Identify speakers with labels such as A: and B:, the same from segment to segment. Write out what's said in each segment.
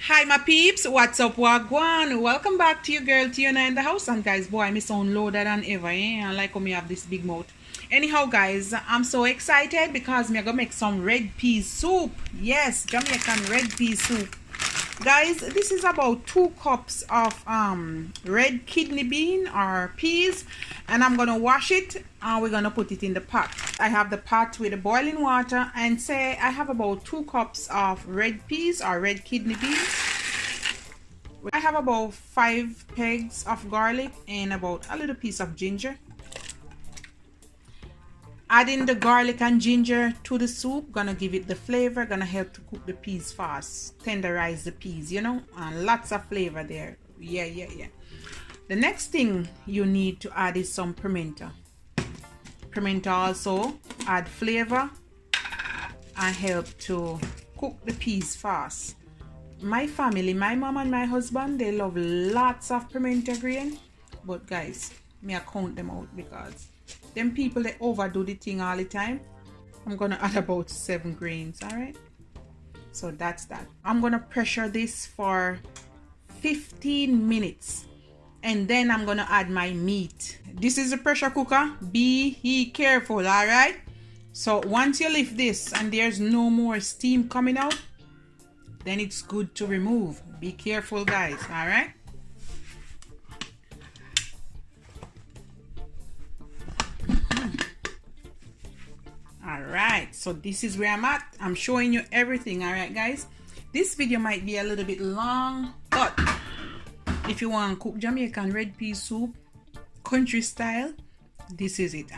A: Hi my peeps, what's up, wagwan? Welcome back to your girl Tiana in the house. And guys, boy, me sound loader than ever, eh? And like how me have this big mouth. Anyhow guys, I'm so excited because me gonna make some red pea soup. Yes, Jamaican red pea soup. Guys, this is about 2 cups of red kidney bean or peas, and I'm gonna wash it and we're gonna put it in the pot. I have the pot with the boiling water, and say I have about 2 cups of red peas or red kidney beans. I have about 5 pegs of garlic and about a little piece of ginger. Adding the garlic and ginger to the soup gonna give it the flavor, gonna help to cook the peas fast, tenderize the peas, you know, and lots of flavor there. Yeah. The next thing you need to add is some pimento. Pimento also add flavor and help to cook the peas fast. My family, my mom and my husband, they love lots of pimento grain, but guys, me I count them out because them people, they overdo the thing all the time. I'm gonna add about 7 grains. All right, so that's that. I'm gonna pressure this for 15 minutes and then I'm gonna add my meat. This is a pressure cooker, be careful. All right, so once you lift this and there's no more steam coming out, then it's good to remove. Be careful guys. All right, Alright, so this is where I'm at. I'm showing you everything. Alright guys, this video might be a little bit long, but if you want to cook Jamaican red pea soup country style, this is it.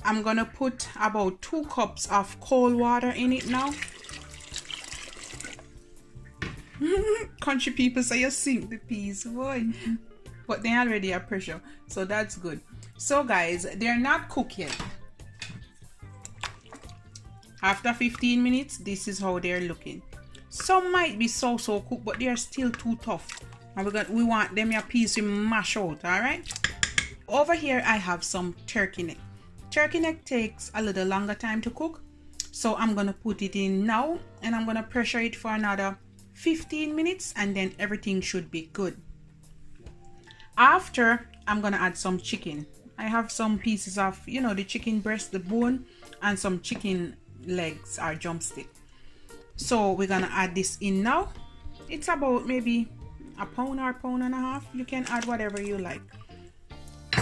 A: I'm gonna put about 2 cups of cold water in it now. Country people say you sink the peas, boy. But they already have pressure, so that's good. So guys, they're not cooked yet. After 15 minutes, this is how they're looking. Some might be so cooked, but they're still too tough. And we want them your peas to mash out, alright? Over here, I have some turkey neck. Turkey neck takes a little longer time to cook. So I'm going to put it in now, and I'm going to pressure it for another 15 minutes, and then everything should be good. After, I'm going to add some chicken. I have some pieces of, you know, the chicken breast, the bone, and some chicken legs or drumstick. So we're gonna add this in now. It's about maybe a pound or pound and a half. You can add whatever you like.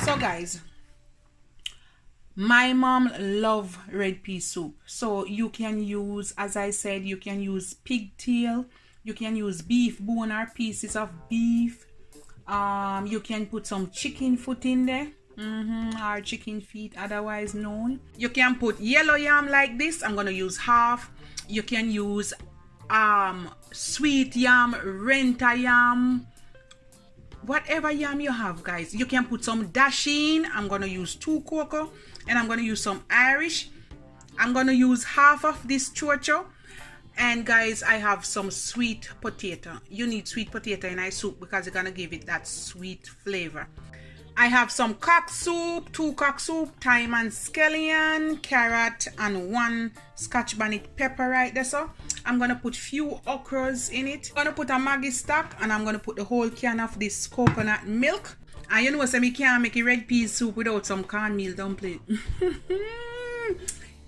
A: So guys, my mom love red pea soup, so you can use, as I said, you can use pigtail, you can use beef bone or pieces of beef. You can put some chicken foot in there, or chicken feet otherwise known. You can put yellow yam like this. I'm gonna use half. You can use sweet yam, renta yam, whatever yam you have guys. You can put some dasheen. I'm gonna use 2 cocoa, and I'm gonna use some Irish. I'm gonna use half of this chocho. And guys, I have some sweet potato. You need sweet potato in our soup because it's gonna give it that sweet flavor. I have some cock soup, 2 cock soup, thyme and scallion, carrot, and 1 scotch bonnet pepper right there. So I'm gonna put few okras in it. I'm gonna put a Maggi stock, and I'm gonna put the whole can of this coconut milk. And you know, so me can't make a red pea soup without some cornmeal dumpling.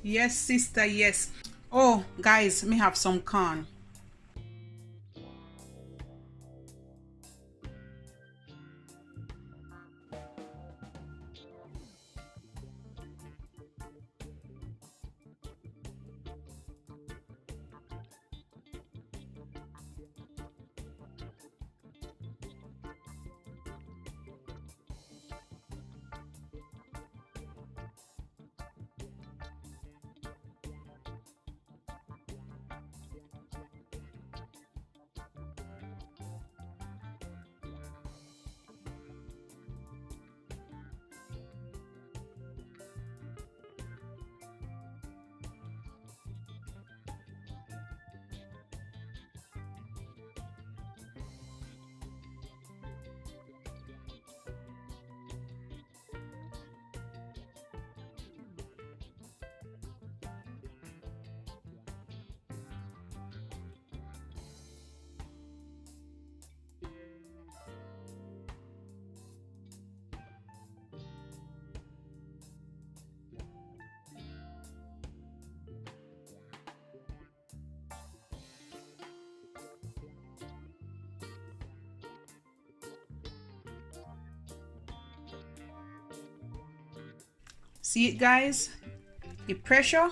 A: Yes sister, yes. Oh guys, me have some corn. See it, guys? The pressure.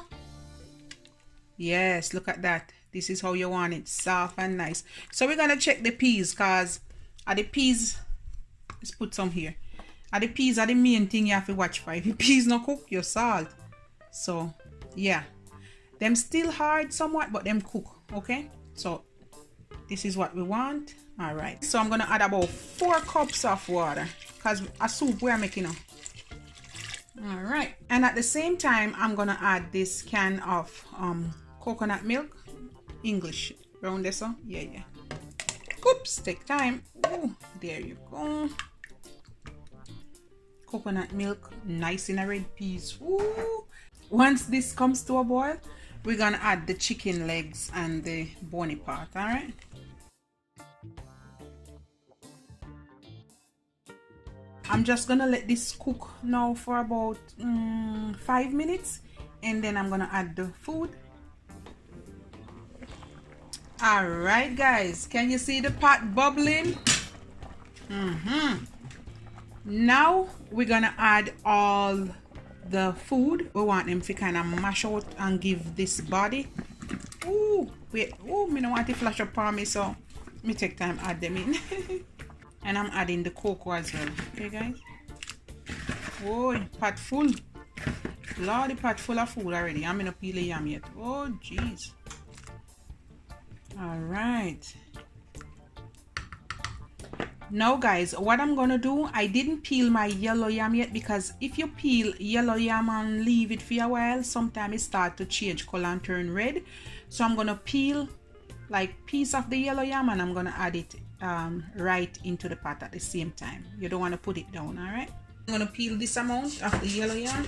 A: Yes, look at that. This is how you want it, soft and nice. So we're gonna check the peas, cause the peas, let's put some here. The peas are the main thing you have to watch for. If your peas not cook, your salt. So yeah, them still hard somewhat, but them cook. Okay, so this is what we want. All right, so I'm gonna add about 4 cups of water, cause a soup we're making now. All right, and at the same time I'm gonna add this can of coconut milk, English round this one. Yeah. Oops, take time. Ooh, there you go. Coconut milk, nice in a red peas. Ooh. Once this comes to a boil, we're gonna add the chicken legs and the bony part. All right. I'm just gonna let this cook now for about 5 minutes, and then I'm gonna add the food. All right, guys, can you see the pot bubbling? Now we're gonna add all the food. We want them to kind of mash out and give this body. Ooh, wait. Ooh, me don't want to flash up on me, so me take time add them in. And I'm adding the cocoa as well. Okay, guys. Oh, pot full. Lord, the pot full of food already. I'm gonna peel the yam yet. Oh, jeez. All right. Now, guys, what I'm gonna do, I didn't peel my yellow yam yet, because if you peel yellow yam and leave it for a while, sometimes it start to change color and turn red. So I'm gonna peel like piece of the yellow yam, and I'm gonna add it right into the pot at the same time. You don't want to put it down. All right, I'm gonna peel this amount of the yellow yam.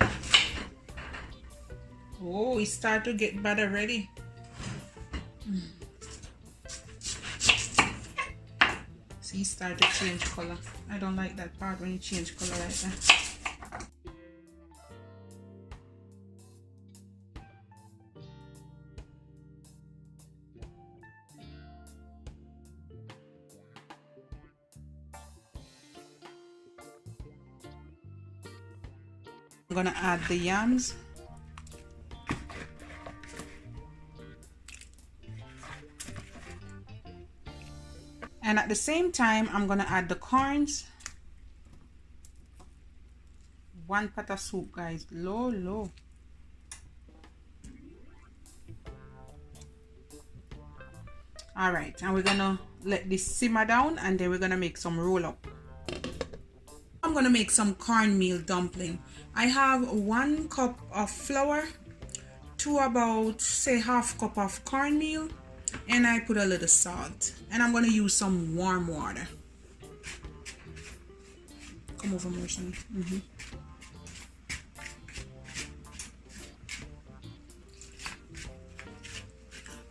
A: Oh, it start to get bad already. See, start to change color. I don't like that part when you change color like that. I'm gonna add the yams. And at the same time, I'm gonna add the corns. 1 pot of soup, guys. Low. All right, and we're gonna let this simmer down, and then we're gonna make some roll up. I'm gonna make some cornmeal dumpling. I have 1 cup of flour to about, say, ½ cup of cornmeal, and I put a little salt, and I'm gonna use some warm water. Come over more, son.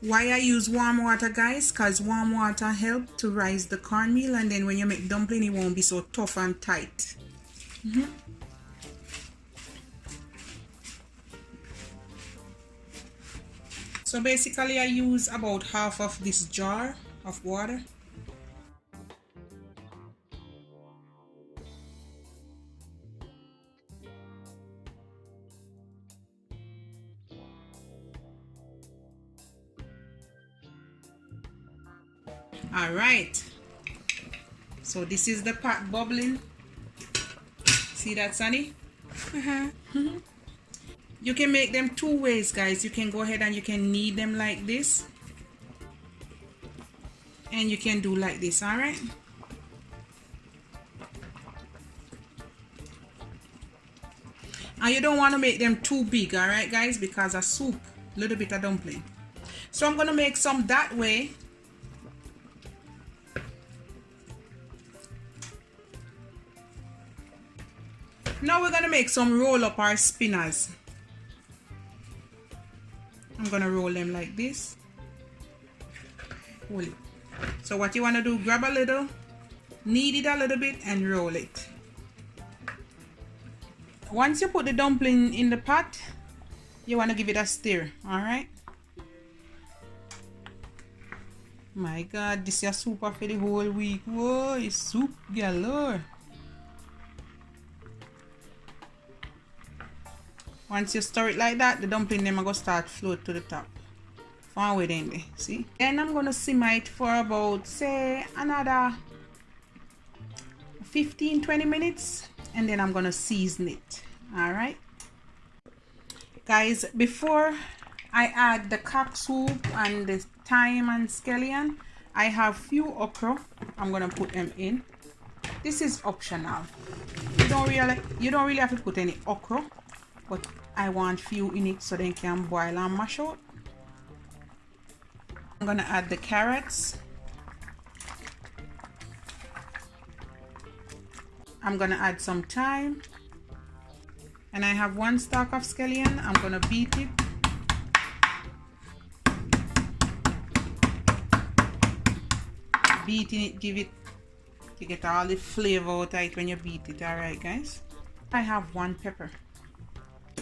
A: Why I use warm water, guys? Because warm water helps to rise the cornmeal, and then when you make dumpling, it won't be so tough and tight. So basically I use about half of this jar of water. All right, so this is the pot bubbling. See that, Sunny? You can make them 2 ways, guys. You can go ahead and you can knead them like this, and you can do like this. All right, and you don't want to make them too big. All right, guys, because a soup, little bit of dumpling. So I'm gonna make some that way. Now we're gonna make some roll up our spinners. I'm gonna roll them like this. Hold it. So what you want to do, grab a little, knead it a little bit, and roll it. Once you put the dumpling in the pot, you want to give it a stir. All right. My God, this is super for the whole week. Whoa, it's soup galore. Once you stir it like that, the dumpling them are gonna start float to the top. Far away then there, see? Then I'm gonna simmer it for about, say, another 15-20 minutes, and then I'm gonna season it. All right, guys, before I add the cock soup and the thyme and scallion, I have few okra. I'm gonna put them in. This is optional. You don't really have to put any okra, but I want few in it so they can boil and mash out. I'm gonna add the carrots. I'm gonna add some thyme, and I have 1 stalk of scallion. I'm gonna beat it. Beating it, give it to get all the flavor out of it when you beat it. All right, guys. I have 1 pepper.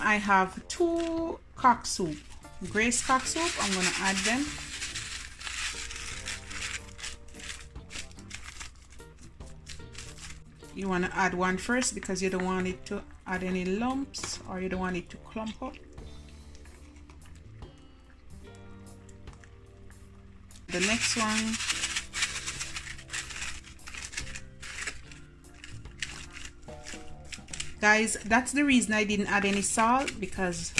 A: I have 2 cock soup, Grace cock soup. I'm gonna add them. You want to add 1 first because you don't want it to add any lumps, or you don't want it to clump up. The next one, guys, that's the reason I didn't add any salt, because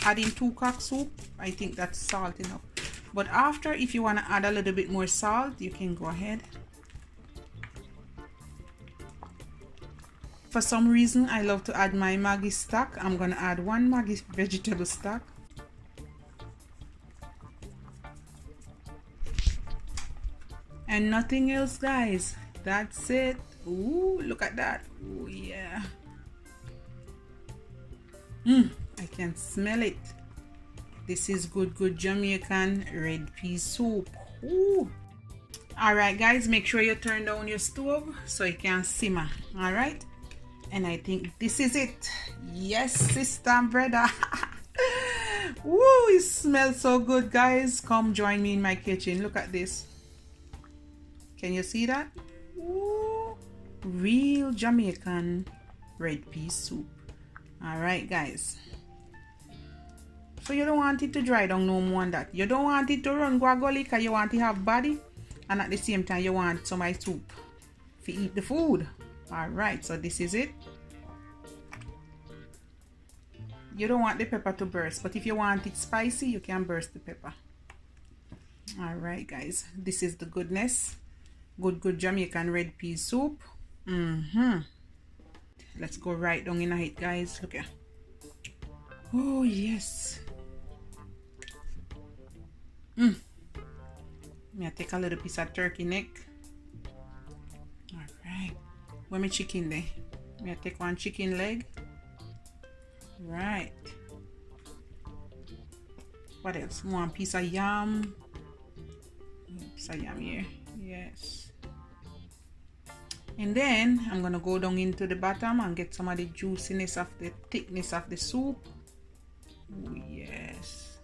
A: adding 2 cock soup, I think that's salt enough. But after, if you want to add a little bit more salt, you can go ahead. For some reason, I love to add my Maggi stock. I'm gonna add 1 Maggi vegetable stock. And nothing else, guys. That's it. Ooh, look at that. Ooh, yeah. I can smell it. This is good Jamaican red pea soup. Ooh. All right, guys, make sure you turn down your stove so it can simmer. All right. And I think this is it. Yes, sister and brother. Woo, it smells so good, guys. Come join me in my kitchen. Look at this. Can you see that? Woo, real Jamaican red pea soup. All right, guys. So you don't want it to dry down no more than that. You don't want it to run guagoli because you want to have body. And at the same time, you want some of my soup to eat the food. All right, so this is it. You don't want the pepper to burst, but if you want it spicy, you can burst the pepper. All right, guys, this is the goodness. Good Jamaican red pea soup. Let's go right down in it, guys. Look here. Oh yes. Me I take a little piece of turkey neck. All right. Where my chicken there? Me I take 1 chicken leg. Right. What else? 1 piece of yam. Piece of yam here. Yes. And then I'm gonna go down into the bottom and get some of the juiciness of the thickness of the soup. Oh yes.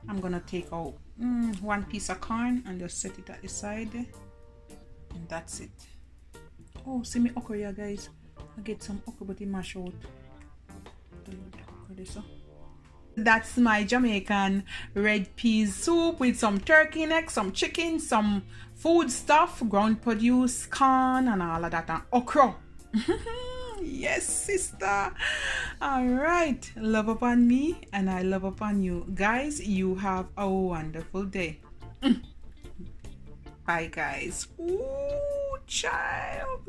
A: I'm gonna take out 1 piece of corn and just set it at the side there. And that's it. Oh, see me okra here, guys. I get some okra but it mash out. That's my Jamaican red peas soup with some turkey neck, some chicken, some food stuff, ground produce, corn and all of that, and okra. Yes, sister. All right, love upon me and I love upon you. Guys, you have a wonderful day. Bye, guys. Ooh, child.